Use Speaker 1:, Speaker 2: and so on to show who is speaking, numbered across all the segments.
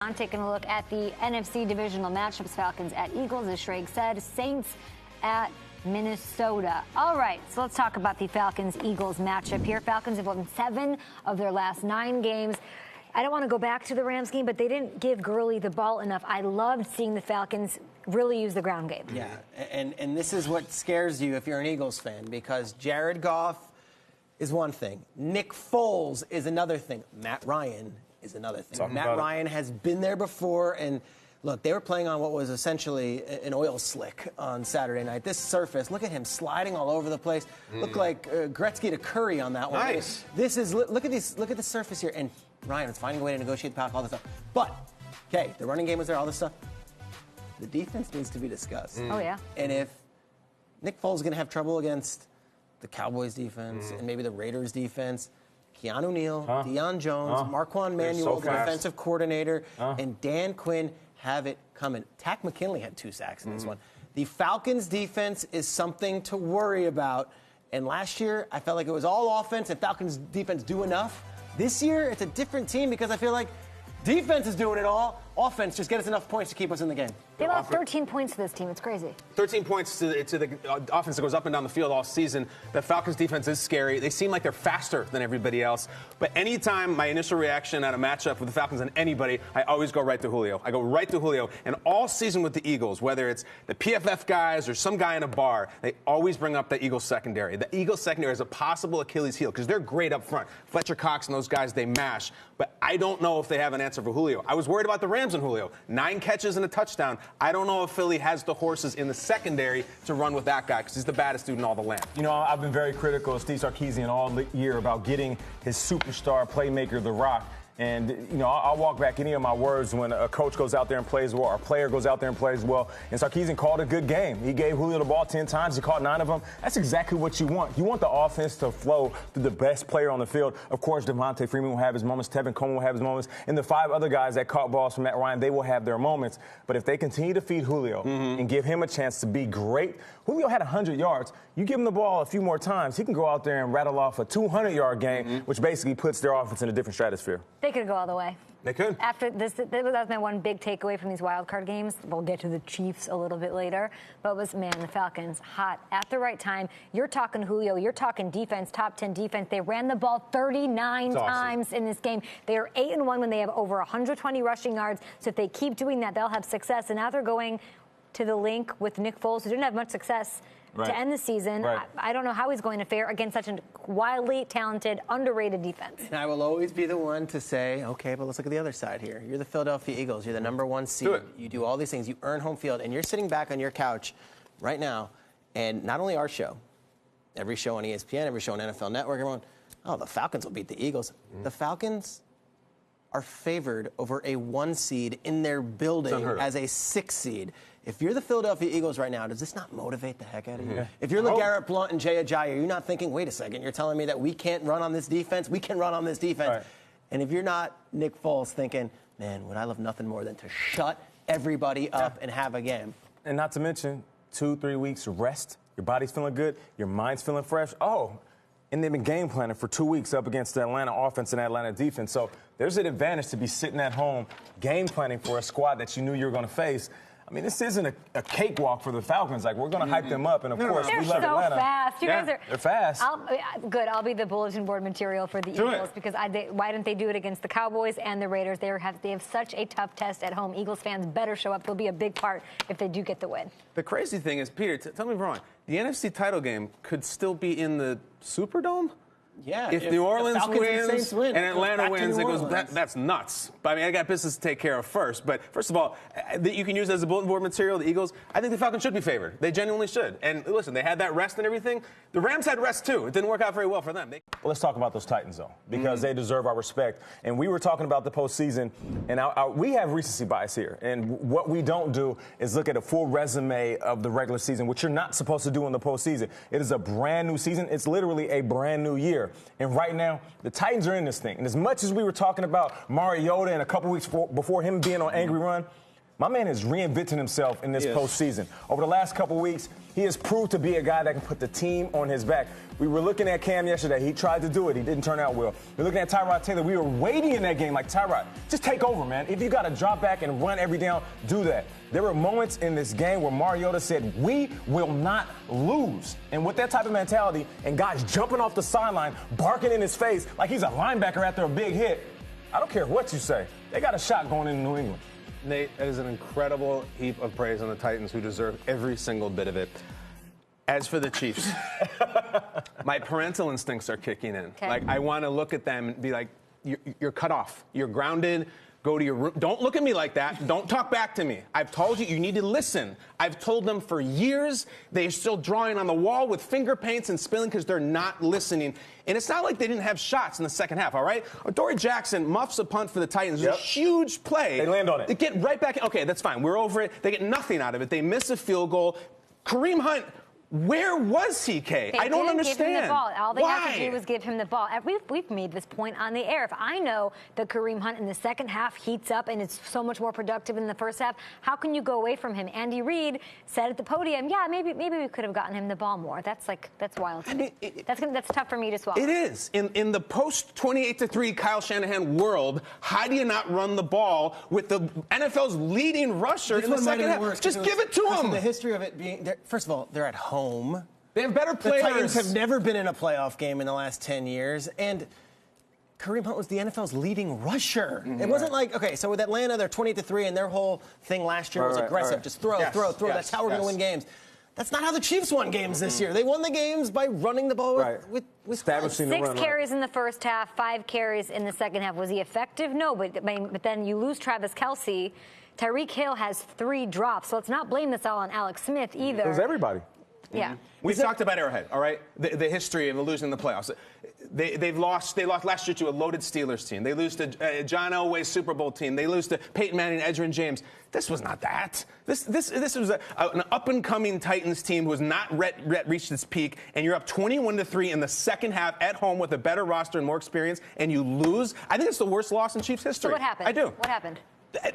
Speaker 1: On taking a look at the NFC divisional matchups, Falcons at Eagles, as Schrag said, Saints at Minnesota. All right, so let's talk about the Falcons-Eagles matchup here. Falcons have won 7 of their last 9 games. I don't want to go back to the Rams game, but they didn't give Gurley the ball enough. I loved seeing the Falcons really use the ground game.
Speaker 2: Yeah, and this is what scares you if you're an Eagles fan, because Jared Goff is one thing. Nick Foles is another thing. Matt Ryan is another thing. Matt Ryan has been there before, and look, they were playing on what was essentially an oil slick on Saturday night. This surface, look at him sliding all over the place. Looked like Gretzky to Curry on that one.
Speaker 3: Nice.
Speaker 2: This is look at the surface here, and Ryan was finding a way to negotiate the pack, all this stuff. But okay, the running game was there, all this stuff. The defense needs to be discussed.
Speaker 1: Oh yeah.
Speaker 2: And if Nick Foles is going to have trouble against the Cowboys defense and maybe the Raiders defense, Keanu Neal, Deion Jones, Marquand Manuel, the defensive coordinator, and Dan Quinn have it coming. Tack McKinley had 2 sacks in this one. The Falcons' defense is something to worry about. And last year, I felt like it was all offense and Falcons' defense do enough. This year, it's a different team because I feel like defense is doing it all. Offense just get us enough points to keep us in the game.
Speaker 1: They lost 13 points to this team. It's crazy.
Speaker 3: 13 points to the offense that goes up and down the field all season. The Falcons' defense is scary. They seem like they're faster than everybody else. But anytime my initial reaction at a matchup with the Falcons and anybody, I always go right to Julio. I go right to Julio. And all season with the Eagles, whether it's the PFF guys or some guy in a bar, they always bring up the Eagles secondary. The Eagles secondary is a possible Achilles heel because they're great up front. Fletcher Cox and those guys, they mash. But I don't know if they have an answer for Julio. I was worried about the Rams and Julio. 9 catches and a touchdown. I don't know if Philly has the horses in the secondary to run with that guy because he's the baddest dude in all the land.
Speaker 4: You know, I've been very critical of Steve Sarkisian all year about getting his superstar playmaker, The Rock. And, you know, I'll walk back any of my words when a coach goes out there and plays well, or a player goes out there and plays well. And Sarkisian called a good game. He gave Julio the ball 10 times. He caught 9 of them. That's exactly what you want. You want the offense to flow through the best player on the field. Of course, Devontae Freeman will have his moments. Tevin Coleman will have his moments. And the 5 other guys that caught balls from Matt Ryan, they will have their moments. But if they continue to feed Julio and give him a chance to be great, Julio had 100 yards. You give him the ball a few more times, he can go out there and rattle off a 200-yard game, which basically puts their offense in a different stratosphere.
Speaker 1: They could go all the way.
Speaker 3: They could.
Speaker 1: After this, that was my one big takeaway from these wild card games. We'll get to the Chiefs a little bit later. But it was, man, the Falcons, hot at the right time. You're talking Julio. You're talking defense, top 10 defense. They ran the ball 39 times in this game. They are 8-1 when they have over 120 rushing yards. So if they keep doing that, they'll have success. And now they're going to the link with Nick Foles, who didn't have much success to end the season. I don't know how he's going to fare against such a wildly talented, underrated defense. And
Speaker 2: I will always be the one to say, okay, but let's look at the other side here. You're the Philadelphia Eagles. You're the number 1 seed. You do all these things. You earn home field. And you're sitting back on your couch right now, and not only our show, every show on ESPN, every show on NFL Network, everyone, oh, the Falcons will beat the Eagles. The Falcons are favored over a 1 seed in their building as a 6 seed. If you're the Philadelphia Eagles right now, does this not motivate the heck out of you? If you're LeGarrette Blount and Jay Ajayi, you're not thinking, wait a second, you're telling me that we can't run on this defense? We can run on this defense. And if you're not Nick Foles thinking, man, would I love nothing more than to shut everybody up and have a game?
Speaker 4: And not to mention, 2-3 weeks rest. Your body's feeling good. Your mind's feeling fresh. And they've been game planning for 2 weeks up against the Atlanta offense and Atlanta defense. So there's an advantage to be sitting at home game planning for a squad that you knew you were going to face. I mean, this isn't a cakewalk for the Falcons. Like, we're going to hype them up, and of course, we love Atlanta.
Speaker 1: They're so fast. You guys are.
Speaker 4: They're fast.
Speaker 1: Good. I'll be the bulletin board material for the Eagles because why didn't they do it against the Cowboys and the Raiders? They have such a tough test at home. Eagles fans better show up. They'll be a big part if they do get the win.
Speaker 3: The crazy thing is, Peter, tell me if I'm wrong. The NFC title game could still be in the Superdome?
Speaker 2: Yeah.
Speaker 3: If New Orleans wins
Speaker 2: and
Speaker 3: Atlanta wins, it goes. That's nuts. But I mean, I got business to take care of first. But first of all, you can use it as a bulletin board material. The Eagles, I think the Falcons should be favored. They genuinely should. And listen, they had that rest and everything. The Rams had rest too. It didn't work out very well for them.
Speaker 4: Well, let's talk about those Titans though, because they deserve our respect. And we were talking about the postseason, and we have recency bias here. And what we don't do is look at a full resume of the regular season, which you're not supposed to do in the postseason. It is a brand new season. It's literally a brand new year. And right now, the Titans are in this thing. And as much as we were talking about Mariota and a couple weeks before him being on Angry Run, My man is reinventing himself in this postseason. Over the last couple weeks, he has proved to be a guy that can put the team on his back. We were looking at Cam yesterday. He tried to do it. He didn't turn out well. We're looking at Tyrod Taylor. We were waiting in that game like, Tyrod, just take over, man. If you got to drop back and run every down, do that. There were moments in this game where Mariota said, we will not lose. And with that type of mentality and guys jumping off the sideline, barking in his face like he's a linebacker after a big hit, I don't care what you say. They got a shot going into New England.
Speaker 3: Nate, that is an incredible heap of praise on the Titans, who deserve every single bit of it. As for the Chiefs, my parental instincts are kicking in.
Speaker 1: Okay.
Speaker 3: Like, I want to look at them and be like, you're cut off. You're grounded. Go to your room. Don't look at me like that. Don't talk back to me. I've told you, you need to listen. I've told them for years. They're still drawing on the wall with finger paints and spilling because they're not listening. And it's not like they didn't have shots in the second half, all right? Dory Jackson muffs a punt for the Titans. It's a huge play.
Speaker 4: They land on it.
Speaker 3: They get right back in. Okay, that's fine. We're over it. They get nothing out of it. They miss a field goal. Kareem Hunt, where was he, Kay? I don't understand.
Speaker 1: Give him the ball. All they
Speaker 3: Why?
Speaker 1: had to do was give him the ball. We've made this point on the air. If I know that Kareem Hunt in the second half heats up and it's so much more productive in the first half, how can you go away from him? Andy Reid said at the podium, yeah, maybe we could have gotten him the ball more. That's wild.
Speaker 3: I mean,
Speaker 1: that's tough for me to swallow.
Speaker 3: It is. In the post 28-3 Kyle Shanahan world, how do you not run the ball with the NFL's leading rusher in the second half? Just give it to him.
Speaker 2: The history of it being, first of all, they're at home.
Speaker 3: They have better players.
Speaker 2: The Titans have never been in a playoff game in the last 10 years, and Kareem Hunt was the NFL's leading rusher. Mm-hmm. It wasn't like, okay, so with Atlanta, they're 28-3, and their whole thing last year was aggressive. Just throw. That's how we're going to win games. That's not how the Chiefs won games this year. They won the games by running the ball with
Speaker 4: establishing the run.
Speaker 1: 6 carries in the first half, 5 carries in the second half. Was he effective? No, but then you lose Travis Kelce. Tyreek Hill has 3 drops, so let's not blame this all on Alex Smith either.
Speaker 4: It was everybody.
Speaker 1: Yeah.
Speaker 3: We've talked about Arrowhead, all right? The history of losing the playoffs. They lost last year to a loaded Steelers team. They lose to John Elway's Super Bowl team. They lose to Peyton Manning and Edgerrin James. This was not that. This was an up-and-coming Titans team who has not reached its peak, and you're up 21-3 in the second half at home with a better roster and more experience, and you lose. I think it's the worst loss in Chiefs history.
Speaker 1: So what happened?
Speaker 3: I do.
Speaker 1: What happened?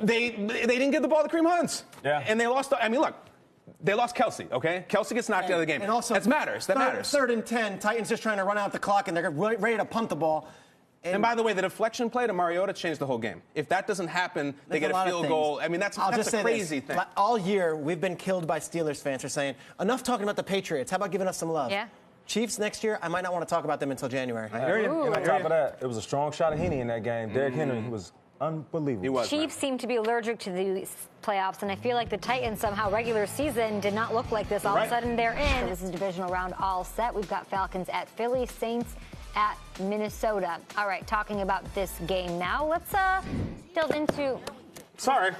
Speaker 3: They didn't give the ball to Kareem Hunt.
Speaker 4: Yeah.
Speaker 3: And they lost. I mean, look. They lost Kelce, okay? Kelce gets knocked out of the game.
Speaker 2: And also,
Speaker 3: that matters.
Speaker 2: Third and 10, Titans just trying to run out the clock, and they're ready to punt the ball.
Speaker 3: And by the way, the deflection play to Mariota changed the whole game. If that doesn't happen, they get a field goal. I mean, that's a crazy thing.
Speaker 2: All year, we've been killed by Steelers fans for saying, enough talking about the Patriots. How about giving us some love?
Speaker 1: Yeah.
Speaker 2: Chiefs next year, I might not want to talk about them until January.
Speaker 4: I hear you. And on top of that, it was a strong shot of Henny in that game. Derrick Henry was unbelievable.
Speaker 3: He was.
Speaker 1: Chiefs seem to be allergic to the playoffs, and I feel like the Titans somehow regular season did not look like this. All of a sudden, they're in. So this is divisional round all set. We've got Falcons at Philly, Saints at Minnesota. All right, talking about this game now. Let's delve into.
Speaker 3: Sorry.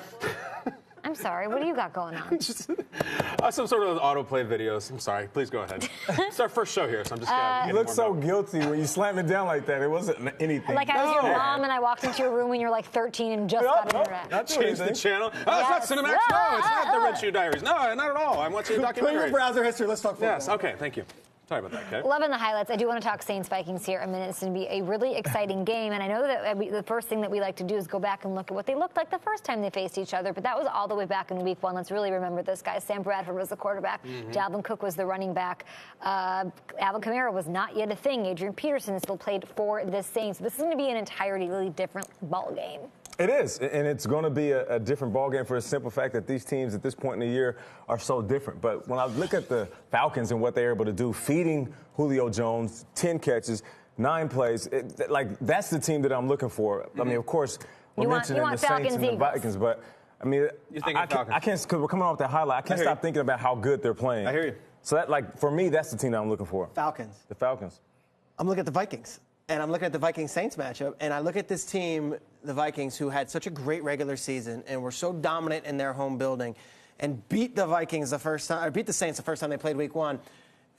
Speaker 1: I'm sorry. What do you got going on?
Speaker 3: Some sort of autoplay videos. I'm sorry. Please go ahead. It's our first show here, so I'm just
Speaker 4: You look so guilty when you slam it down like that. It wasn't anything.
Speaker 1: Like I was your mom and I walked into your room when you're like 13 and just got internet.
Speaker 3: Not change the channel. Oh, it's not Cinemax. No, it's not the Red Shoe Diaries. No, not at all. I'm watching a documentary.
Speaker 2: Clear your browser history. Let's talk football.
Speaker 3: Yes. Okay. Thank you. Sorry about that, Kay.
Speaker 1: Loving the highlights. I do want to talk Saints-Vikings here a minute. It's going to be a really exciting game, and I know that the first thing that we like to do is go back and look at what they looked like the first time they faced each other, but that was all the way back in week 1. Let's really remember this, guys. Sam Bradford was the quarterback. Dalvin Cook was the running back. Alvin Kamara was not yet a thing. Adrian Peterson still played for the Saints. This is going to be an entirely different ball game.
Speaker 4: It is, and it's going to be a different ballgame for the simple fact that these teams at this point in the year are so different. But when I look at the Falcons and what they're able to do, feeding Julio Jones, 10 catches, 9 plays, that's the team that I'm looking for. I mean, of course, we're mentioning the Saints and the Vikings, but I mean, I can't, because we're coming off that highlight, I can't stop thinking about how good they're playing.
Speaker 3: I hear you.
Speaker 4: So that, for me, that's the team that I'm looking for.
Speaker 2: Falcons.
Speaker 4: The Falcons.
Speaker 2: I'm looking at the Vikings. And I'm looking at the Vikings-Saints matchup, and I look at this team, the Vikings, who had such a great regular season and were so dominant in their home building, and beat the Vikings the first time, or beat the Saints the first time they played Week 1. And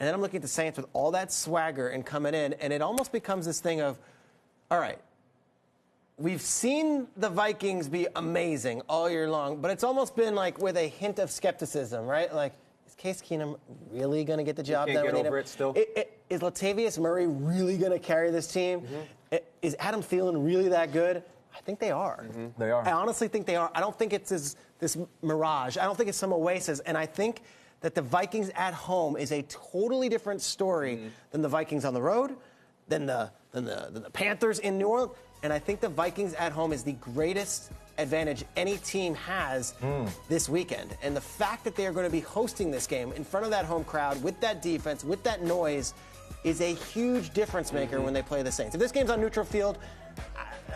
Speaker 2: then I'm looking at the Saints with all that swagger and coming in, and it almost becomes this thing of, all right, we've seen the Vikings be amazing all year long, but it's almost been like with a hint of skepticism, right? Like, is Case Keenum really going to get the job done?
Speaker 3: Can't get over it still.
Speaker 2: Is Latavius Murray really going to carry this team? Is Adam Thielen really that good? I think they are.
Speaker 4: They are.
Speaker 2: I honestly think they are. I don't think it's this mirage. I don't think it's some oasis. And I think that the Vikings at home is a totally different story than the Vikings on the road, than the Panthers in New Orleans. And I think the Vikings at home is the greatest advantage any team has this weekend. And the fact that they are going to be hosting this game in front of that home crowd with that defense, with that noise, is a huge difference maker when they play the Saints. If this game's on neutral field,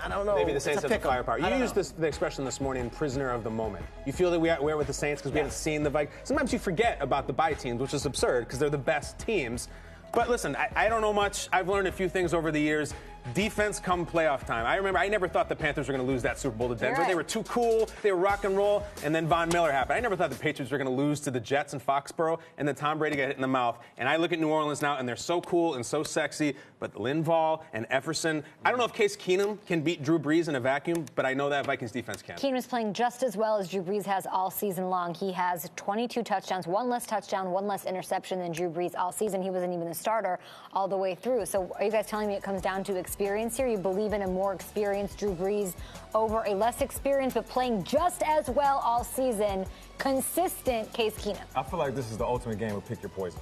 Speaker 2: I don't know.
Speaker 3: Maybe the Saints have the firepower. You used the expression this morning, prisoner of the moment. You feel that we're with the Saints because we haven't seen the Vikings. Sometimes you forget about the bye teams, which is absurd because they're the best teams. But listen, I don't know much. I've learned a few things over the years. Defense come playoff time. I remember I never thought the Panthers were going to lose that Super Bowl to Denver. They were too cool. They were rock and roll. And then Von Miller happened. I never thought the Patriots were going to lose to the Jets in Foxborough. And then Tom Brady got hit in the mouth. And I look at New Orleans now, and they're so cool and so sexy. But Linval and Efferson, I don't know if Case Keenum can beat Drew Brees in a vacuum, but I know that Vikings defense can.
Speaker 1: Keenum's playing just as well as Drew Brees has all season long. He has 22 touchdowns, one less touchdown, one less interception than Drew Brees all season. He wasn't even the starter all the way through. So are you guys telling me it comes down to experience here? You believe in a more experienced Drew Brees over a less experienced but playing just as well all season, consistent Case Keenum?
Speaker 4: I feel like this is the ultimate game of pick your poison.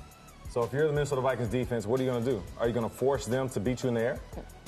Speaker 4: So if you're the Minnesota Vikings defense, what are you going to do? Are you going to force them to beat you in the air?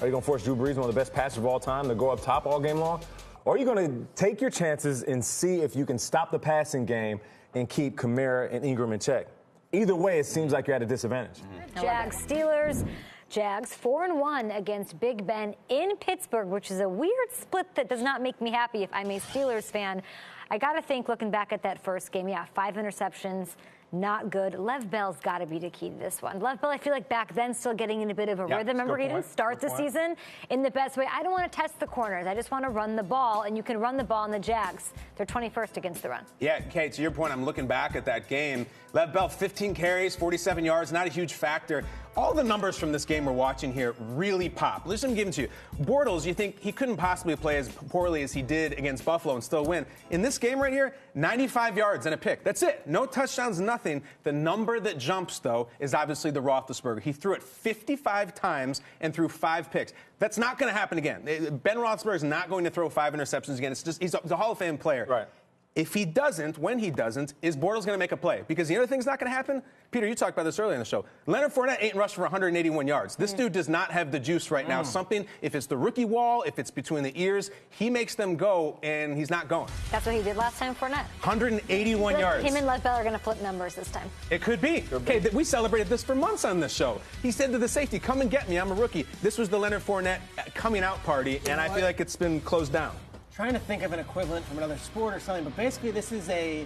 Speaker 4: Are you going to force Drew Brees, one of the best passers of all time, to go up top all game long? Or are you going to take your chances and see if you can stop the passing game and keep Kamara and Ingram in check? Either way, it seems like you're at a disadvantage.
Speaker 1: Jags, Steelers. Jags 4-1 against Big Ben in Pittsburgh, which is a weird split that does not make me happy if I'm a Steelers fan. I got to think, looking back at that first game, 5 interceptions, not good. Lev Bell's got to be the key to this one. Lev Bell, I feel like back then still getting in a bit of a rhythm. Remember, he didn't start the season in the best way. I don't want to test the corners. I just want to run the ball, and you can run the ball in the Jags. They're 21st against the run.
Speaker 3: Yeah, Kate, to your point, I'm looking back at that game. Lev Bell, 15 carries, 47 yards, not a huge factor. All the numbers from this game we're watching here really pop. Listen, I'm giving to you. Bortles, you think he couldn't possibly play as poorly as he did against Buffalo and still win. In this game right here, 95 yards and a pick. That's it. No touchdowns, nothing. The number that jumps, though, is obviously the Roethlisberger. He threw it 55 times and threw 5 picks. That's not going to happen again. Ben Roethlisberger is not going to throw 5 interceptions again. It's just he's a Hall of Fame player.
Speaker 4: Right.
Speaker 3: If he doesn't, when he doesn't, is Bortles going to make a play? Because the other thing's not going to happen. Peter, you talked about this earlier in the show. Leonard Fournette ain't rushed for 181 yards. This dude does not have the juice right now. Something, if it's the rookie wall, if it's between the ears, he makes them go, and he's not going.
Speaker 1: That's what he did last time, Fournette.
Speaker 3: 181 yards.
Speaker 1: Him and Lev Bell are going to flip numbers this time.
Speaker 3: It could be. Okay, we celebrated this for months on this show. He said to the safety, come and get me, I'm a rookie. This was the Leonard Fournette coming out party, and I feel like it's been closed down.
Speaker 2: Trying to think of an equivalent from another sport or something, but basically this is a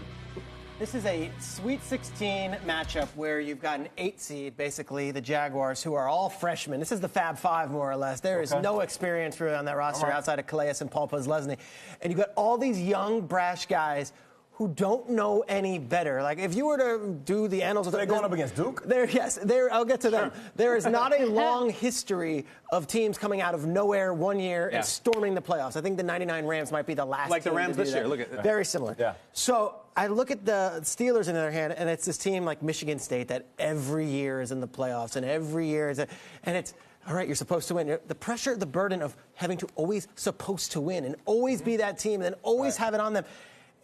Speaker 2: Sweet 16 matchup where you've got an 8 seed, basically the Jaguars, who are all freshmen. This is the Fab Five, more or less. There is no experience really on that roster outside of Calais and Paul Postlesny. And you've got all these young, brash guys who don't know any better. Like, if you were to do the annals of...
Speaker 4: They're going up against Duke?
Speaker 2: I'll get to them. There is not a long history of teams coming out of nowhere one year and storming the playoffs. I think the 99 Rams might be the last
Speaker 3: like
Speaker 2: team
Speaker 3: the Rams
Speaker 2: to do
Speaker 3: this
Speaker 2: that.
Speaker 3: year. Look at
Speaker 2: Very similar.
Speaker 4: Yeah.
Speaker 2: So I look at the Steelers on the other hand, and it's this team like Michigan State that every year is in the playoffs, and every year is... And it's... All right, you're supposed to win. The pressure, the burden of having to always supposed to win and always be that team and then always have it on them.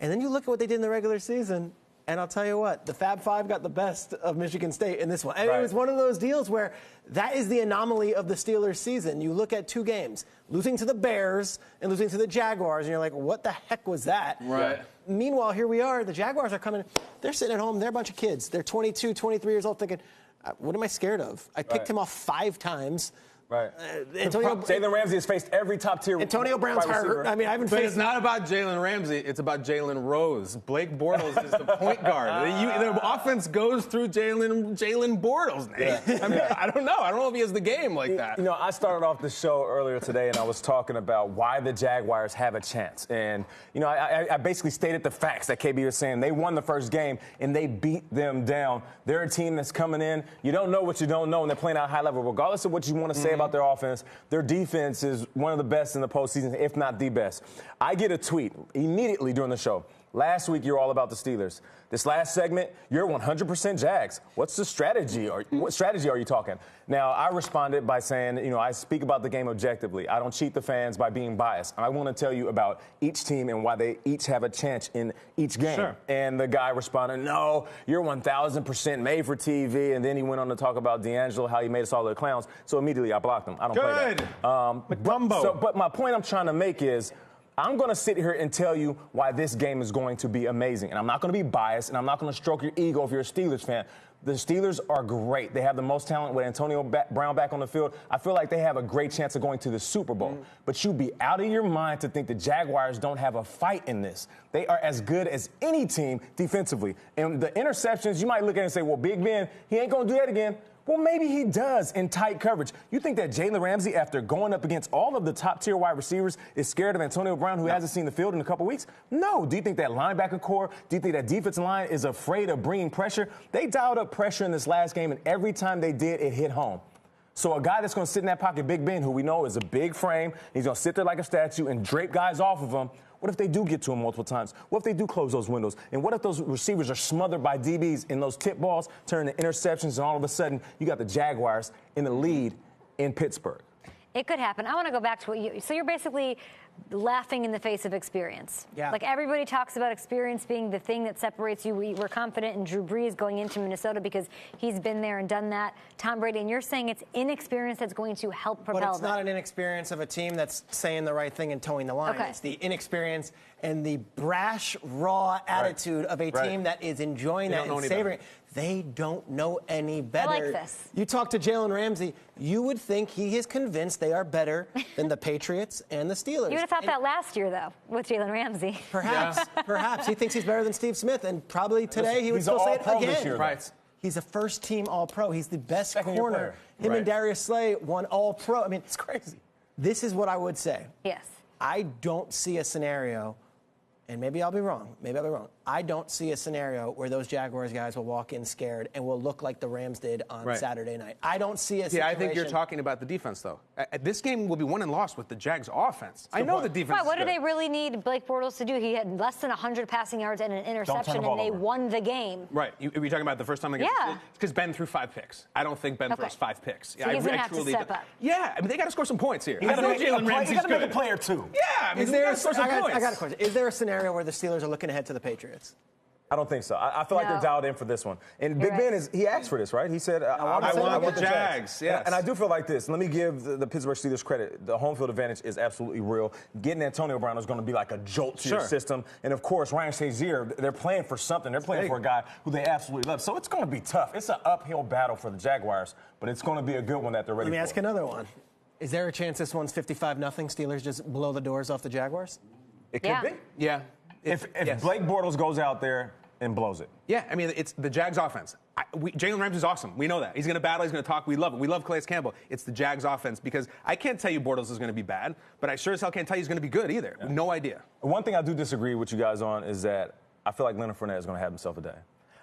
Speaker 2: And then you look at what they did in the regular season, and I'll tell you what, the Fab Five got the best of Michigan State in this one. And it was one of those deals where that is the anomaly of the Steelers season. You look at 2 games, losing to the Bears and losing to the Jaguars, and you're like, what the heck was that?
Speaker 3: Right.
Speaker 2: Meanwhile, here we are. The Jaguars are coming. They're sitting at home. They're a bunch of kids. They're 22, 23 years old thinking, what am I scared of? I picked him off 5 times.
Speaker 4: Right.
Speaker 2: Jalen
Speaker 4: Ramsey has faced every top tier.
Speaker 2: Antonio Brown's hurt. I mean, I haven't
Speaker 3: But
Speaker 2: faced.
Speaker 3: it's not about Jalen Ramsey. It's about Jalen Rose. Blake Bortles is the point guard. The offense goes through Jalen Bortles. I mean, I don't know. I don't know if he has the game like that.
Speaker 4: You know, I started off the show earlier today, and I was talking about why the Jaguars have a chance. And, you know, I basically stated the facts that KB was saying. They won the first game, and they beat them down. They're a team that's coming in. You don't know what you don't know, and they're playing at a high level. Regardless of what you want to say about their offense, their defense is one of the best in the postseason, if not the best. I get a tweet immediately during the show. Last week, you're all about the Steelers. This last segment, you're 100% Jags. What's the strategy? Or what strategy are you talking? Now, I responded by saying, I speak about the game objectively. I don't cheat the fans by being biased. I want to tell you about each team and why they each have a chance in each game.
Speaker 3: Sure.
Speaker 4: And the guy responded, no, you're 1,000% made for TV. And then he went on to talk about D'Angelo, how he made us all the clowns. So immediately I blocked him. I don't play that. But my point I'm trying to make is, I'm going to sit here and tell you why this game is going to be amazing. And I'm not going to be biased, and I'm not going to stroke your ego if you're a Steelers fan. The Steelers are great. They have the most talent with Antonio Brown back on the field. I feel like they have a great chance of going to the Super Bowl. But you'd be out of your mind to think the Jaguars don't have a fight in this. They are as good as any team defensively. And the interceptions, you might look at it and say, well, Big Ben, he ain't going to do that again. Well, maybe he does in tight coverage. You think that Jalen Ramsey, after going up against all of the top-tier wide receivers, is scared of Antonio Brown, who hasn't seen the field in a couple weeks? No. Do you think that linebacker core, do you think that defensive line is afraid of bringing pressure? They dialed up pressure in this last game, and every time they did, it hit home. So a guy that's going to sit in that pocket, Big Ben, who we know is a big frame, he's going to sit there like a statue and drape guys off of him. What if they do get to him multiple times? What if they do close those windows? And what if those receivers are smothered by DBs and those tip balls turn into interceptions, and all of a sudden you got the Jaguars in the lead in Pittsburgh?
Speaker 1: It could happen. I want to go back to what you – so you're basically laughing in the face of experience.
Speaker 2: Yeah.
Speaker 1: Like, everybody talks about experience being the thing that separates you. We're confident in Drew Brees going into Minnesota because he's been there and done that. Tom Brady, and you're saying it's inexperience that's going to help propel them.
Speaker 2: But it's not an inexperience of a team that's saying the right thing and towing the line.
Speaker 1: Okay.
Speaker 2: It's the inexperience and the brash, raw attitude of a team that is enjoying that and savoring it. They don't know any better.
Speaker 1: I like this.
Speaker 2: You talk to Jalen Ramsey, you would think he is convinced they are better than the Patriots and the Steelers.
Speaker 1: You would have thought that last year, though, with Jalen Ramsey.
Speaker 2: Perhaps. Perhaps. He thinks he's better than Steve Smith, and probably today he would still say it again.
Speaker 4: This year,
Speaker 3: right.
Speaker 2: He's a first-team All-Pro. He's the best
Speaker 4: Second-year
Speaker 2: corner.
Speaker 4: player.
Speaker 2: Him and Darius Slay won All-Pro. I mean,
Speaker 4: It's crazy.
Speaker 2: this is what I would say.
Speaker 1: Yes.
Speaker 2: I don't see a scenario, and maybe I'll be wrong. I don't see a scenario where those Jaguars guys will walk in scared and will look like the Rams did on Saturday night. I don't see a situation.
Speaker 3: Yeah, I think you're talking about the defense, though. This game will be won and lost with the Jags' offense. I know the defense.
Speaker 1: Right, what do they really need Blake Bortles to do? He had less than 100 passing yards and an interception, and they won the game.
Speaker 3: Right. Are you talking about the first time against?
Speaker 1: Yeah.
Speaker 3: It's because Ben threw 5 picks. I don't think Ben throws 5 picks.
Speaker 1: So he's going to have to step up.
Speaker 3: Yeah, I mean, they got to score some points here.
Speaker 4: You got to make a player, too.
Speaker 3: Yeah, I mean, I
Speaker 2: got a question. Is there a scenario where the Steelers are looking ahead to the Patriots?
Speaker 4: I don't think so. I feel like they're dialed in for this one. And Big Ben he asked for this, right? He said,
Speaker 3: I want the Jags. Yes.
Speaker 4: And I do feel like this. Let me give the Pittsburgh Steelers credit. The home field advantage is absolutely real. Getting Antonio Brown is going to be like a jolt to your system. And, of course, Ryan Shazier, they're playing for something. They're playing for a guy who they absolutely love. So it's going to be tough. It's an uphill battle for the Jaguars, but it's going to be a good one that they're ready for.
Speaker 2: Let me ask another one. Is there a chance this one's 55-0? Steelers just blow the doors off the Jaguars?
Speaker 4: It could be.
Speaker 3: Yeah.
Speaker 4: If Blake Bortles goes out there and blows it.
Speaker 3: Yeah, I mean, it's the Jags offense. Jalen Ramsey's awesome. We know that. He's going to battle. He's going to talk. We love it. We love Calais Campbell. It's the Jags offense because I can't tell you Bortles is going to be bad, but I sure as hell can't tell you he's going to be good either. Yeah. No idea.
Speaker 4: One thing I do disagree with you guys on is that I feel like Leonard Fournette is going to have himself a day.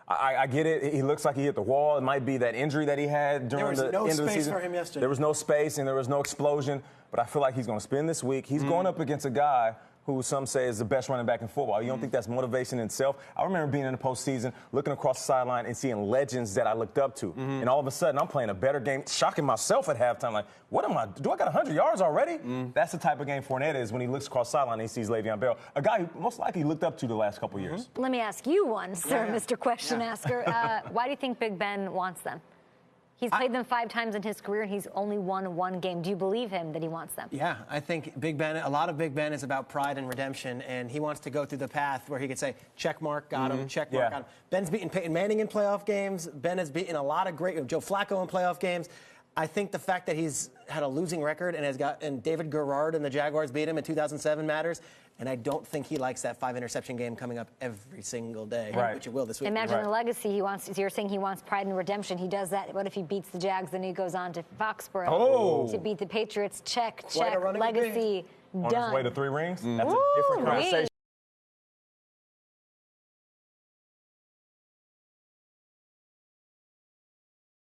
Speaker 4: I get it. He looks like he hit the wall. It might be that injury that he had during the end of the season. There was no space for him yesterday. There was no space and there was no explosion, but I feel like he's going to spend this week. He's going up against a guy who some say is the best running back in football. You don't think that's motivation in itself? I remember being in the postseason, looking across the sideline and seeing legends that I looked up to. And all of a sudden, I'm playing a better game, shocking myself at halftime. Like, what am I? Do I got 100 yards already? That's the type of game Fournette is when he looks across the sideline and he sees Le'Veon Bell, a guy who most likely looked up to the last couple years.
Speaker 1: Let me ask you one, sir, Mr. Question Asker. Why do you think Big Ben wants them? He's played them 5 times in his career, and he's only won 1 game. Do you believe him that he wants them?
Speaker 2: Yeah, I think a lot of Big Ben is about pride and redemption, and he wants to go through the path where he could say, check mark, got him, check mark, got him. Ben's beaten Peyton Manning in playoff games. Ben has beaten a lot of great, Joe Flacco in playoff games. I think the fact that he's had a losing record and David Garrard and the Jaguars beat him in 2007 matters. And I don't think he likes that 5-interception game coming up every single day, which it will this week.
Speaker 1: Imagine the legacy he wants. You're saying he wants pride and redemption. He does that. What if he beats the Jags? Then he goes on to Foxborough to beat the Patriots. Check. Legacy done.
Speaker 4: On his way to 3 rings? That's a different conversation.